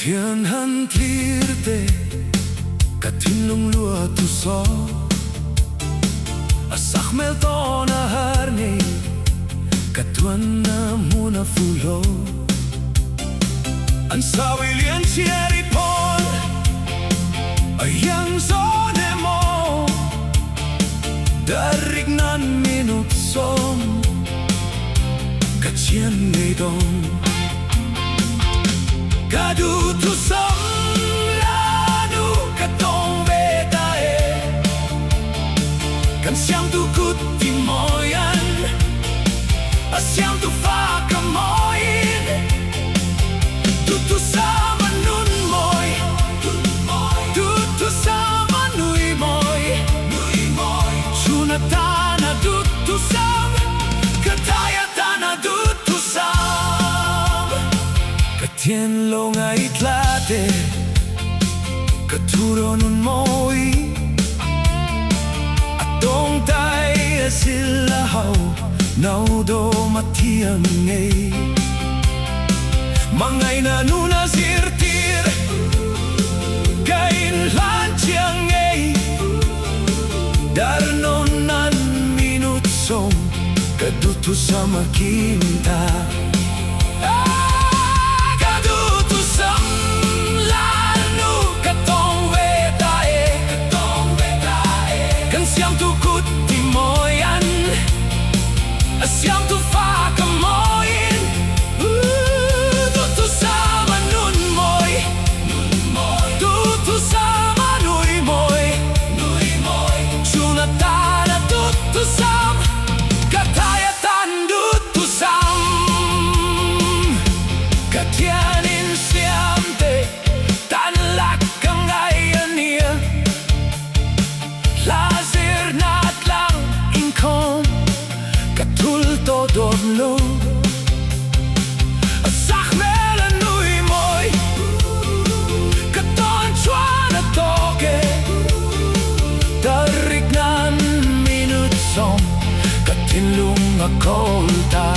thiên hân thlir te ka tin lung lua tu so asakh mel to na harne ka tuan na muna fulo an sawi lian chieri pol ayang zone mo darig nan minut som ka chien nei dong ka Duhthusam lanu ka tong betae kan siang tu kut ti moyan a siang tu fa ka moin Duhthusam nun moi Duhthusam nui moi sunatana Duhthusam katayatana Duhthusam Tien lo ngai tlate katuro nun moi atong tai sila hau nau do matiang ngei mangai na nuna sirtir kain lan chiang ngei darnon nan minut som ka Duhthusam kinta Siang tu fa ka moin Duhthusam nun moi Duhthusam nui moi sunatana Duhthusam katayatan Duhthusam katianin siam te tan lak kangai ania lazir nat lang inkom katul to dorlo asakh mel nui moi katon chuana toke darig nan minut som katinlung akolta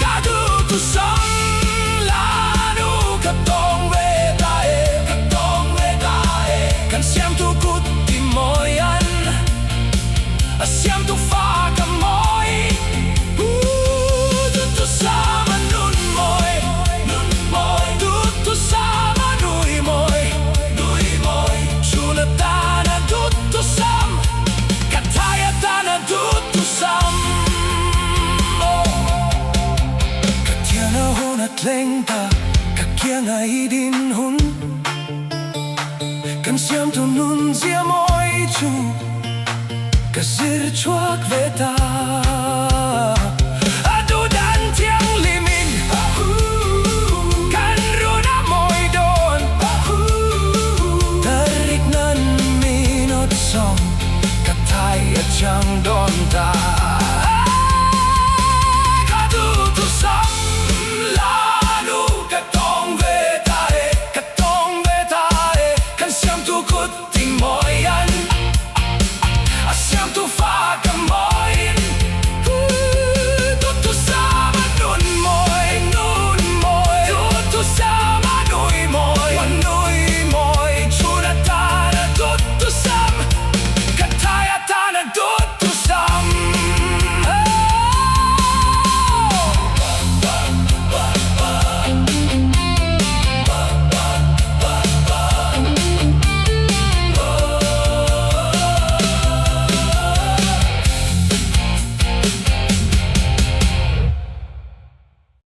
ka Duhthusam lanu katong betae kan siam tu kut ti moyan siam tu fa ka moi Duhthusam nun moi Duhthusam nui moi sunatana Duhthusam katayatana Duhthusam katiana hun at lengta kakiang ai din hun kan siam tu nun zia moi chu Kasir chuak veta